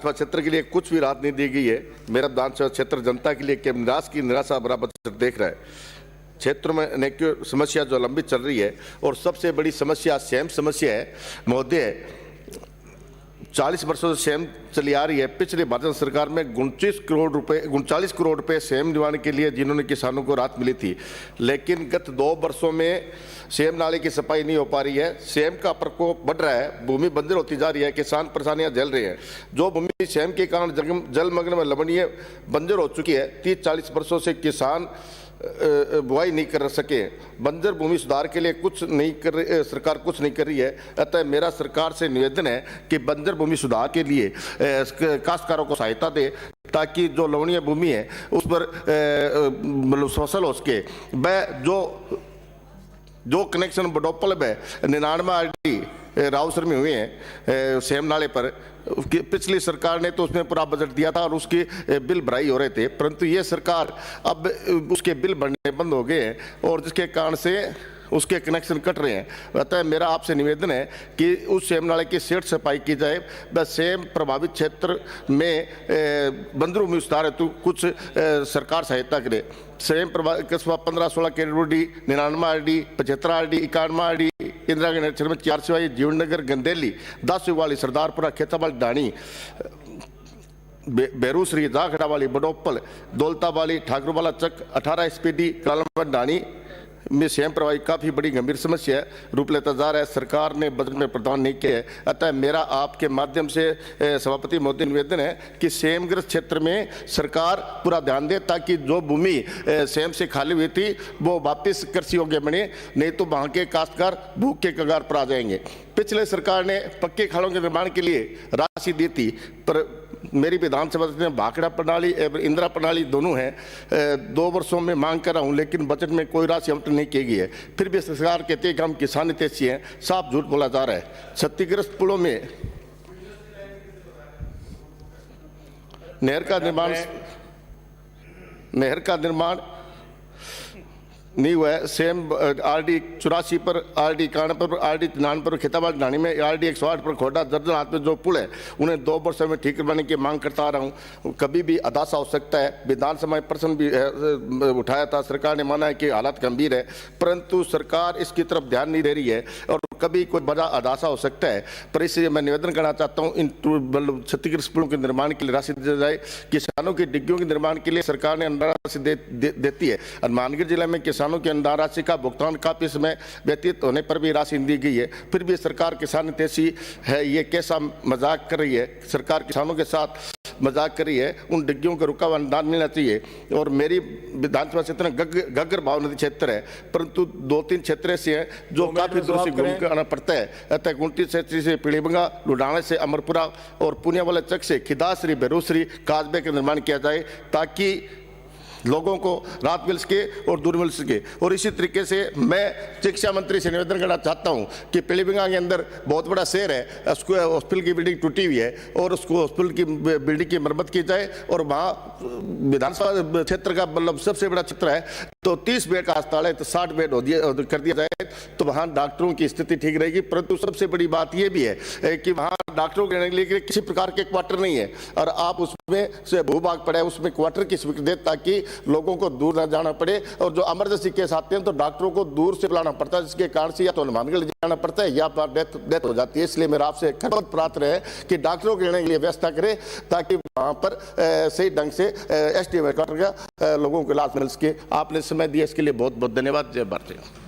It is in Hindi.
क्षेत्र के लिए कुछ भी राहत नहीं दी गई है। मेरा विधानसभा क्षेत्र जनता के लिए केवल निराशा बराबर देख रहा है। क्षेत्र में अनेक समस्या जो लंबित चल रही है और सबसे बड़ी समस्या सेम समस्या है महोदय। 40 वर्षों से सेम चली आ रही है। पिछली भाजपा सरकार में 39 करोड़ रुपए सेम निवारण के लिए जिन्होंने किसानों को राहत मिली थी, लेकिन गत 2 वर्षों में सेम नाले की सफाई नहीं हो पा रही है। सेम का प्रकोप बढ़ रहा है, भूमि बंजर होती जा रही है, किसान परेशानियां झेल रहे हैं। जो भूमि सेम के कारण जलमग्न में लवणीय बंजर हो चुकी है, 30-40 वर्षों से किसान बुआई नहीं कर सके। बंजर भूमि सुधार के लिए सरकार कुछ नहीं कर रही है। अतः मेरा सरकार से निवेदन है कि बंजर भूमि सुधार के लिए काश्तकारों को सहायता दे, ताकि जो लवणीय भूमि है उस पर फसल हो सके। वह जो कनेक्शन बडोपल में 99 RD रावसर में हुए हैं सेम नाले पर, पिछली सरकार ने तो उसमें पूरा बजट दिया था और उसके बिल भराई हो रहे थे, परंतु ये सरकार अब उसके बिल भरने बंद हो गए हैं और जिसके कारण से उसके कनेक्शन कट रहे हैं। अतः मेरा आपसे निवेदन है कि उस सेम नाले की सेठ सफाई की जाए। बस सेम प्रभावित क्षेत्र में बंजर भूमि विस्तार हेतु कुछ सरकार सहायता करे। सेम कस्बा 15-16 KD, 99 RD, 75 RD, 91 RD, Indira Gandhi Nagar में 4 सिवाई, जीवननगर, गंदेली, 10 वाली, सरदारपुरा, खेतावाली, डाणी, बेरूसरी, जाखड़ा वाली, बडोपल, दौलता वाली, ठाकुरवाला चक, 18 SPD, कालामन, डाणी में सेम प्रवाही काफ़ी बड़ी गंभीर समस्या रूप लेता जा रहा है। सरकार ने बजट में प्रदान नहीं किया है। अतः मेरा आपके माध्यम से सभापति महोदय निवेदन है कि सेमग्रस्त क्षेत्र में सरकार पूरा ध्यान दे, ताकि जो भूमि सेम से खाली हुई थी वो वापस कृषि योग्य बने, नहीं तो वहाँ के काश्तकार भूख के कगार पर आ जाएंगे। पिछले सरकार ने पक्के खालों के निर्माण के लिए राशि दी थी, पर मेरी विधानसभा में भाखड़ा प्रणाली एवं इंदिरा प्रणाली दोनों हैं। 2 वर्षों में मांग कर रहा हूँ, लेकिन बजट में कोई राशि आवंटन नहीं की गई है। फिर भी सरकार कहती है कि हम किसान हितैषी हैं, साफ झूठ बोला जा रहा है। क्षतिग्रस्त पुलों में नहर का निर्माण नहीं हुआ है। सेम RD 84 पर, RD 91 पर, RD 99 पर, खेताबाद ढाणी में, RD 108 पर खोड़ा दर्जन हाथ में जो पुल है उन्हें 2 वर्षों में ठीक करवाने की मांग करता आ रहा हूँ। कभी भी अदासा हो सकता है। विधानसभा में प्रश्न भी उठाया था, सरकार ने माना है कि हालात गंभीर है, परंतु सरकार इसकी तरफ ध्यान नहीं दे रही है और कभी कोई बड़ा अदासा हो सकता है। पर इसलिए मैं निवेदन करना चाहता हूँ, इन क्षतिग्रस्त पुलों के निर्माण के लिए राशि दी जाए। किसानों की डिग्गियों के निर्माण के लिए सरकार ने अनुदान राशि देती है। हनुमानगढ़ जिले में किसानों की अनुदान राशि का भुगतान काफी समय व्यतीत होने पर भी राशि दी गई है, फिर भी सरकार किसान हितैषी है। ये कैसा मजाक कर रही है? सरकार किसानों के साथ मजाक कर रही है। उन डिग्गियों को रुका हुआ अनुदान मिलना चाहिए। और मेरी विधानसभा क्षेत्र में गग्गर भाव नदी क्षेत्र है, परंतु 2-3 क्षेत्र ऐसे हैं जो काफी दूर से घूम कर आना पड़ता है। अतः गुंटी से पीलीबंगा, लुधियाना से अमरपुरा और पुणे वाले चक से खिदासरी, बेरूसरी, काजबे का निर्माण किया जाए, ताकि लोगों को राहत मिल सके और दूर मिल सके। और इसी तरीके से मैं शिक्षा मंत्री से निवेदन करना चाहता हूं कि पीलीबंगा के अंदर बहुत बड़ा शहर है, उसको हॉस्पिटल की बिल्डिंग टूटी हुई है और उसको हॉस्पिटल की बिल्डिंग की मरम्मत की जाए। और वहाँ विधानसभा क्षेत्र का मतलब सबसे बड़ा क्षेत्र है, तो 30 बेड का अस्पताल है तो 60 बेड कर दिया जाए, तो वहाँ डॉक्टरों की स्थिति ठीक रहेगी। परंतु सबसे बड़ी बात यह भी है कि वहाँ डॉक्टरों के रहने के लिए किसी प्रकार के क्वार्टर नहीं है और आप उसमें से भूभाग पड़ा है, उसमें क्वार्टर की स्वीकृति दे, ताकि लोगों को दूर न जाना पड़े। और जो इमरजेंसी केस आते हैं तो डॉक्टरों को दूर से बुलाना पड़ता है, जिसके कारण से या तो हनुमानगढ़ जाना पड़ता है या डेथ हो जाती है। इसलिए मेरा आपसे प्रार्थना है कि डॉक्टरों के रहने के लिए व्यवस्था करें, ताकि वहाँ पर सही ढंग से SDM क्वार्टर का लोगों को इलाज मिल सके। आपने समय दिया, इसके लिए बहुत बहुत धन्यवाद। जय भारत।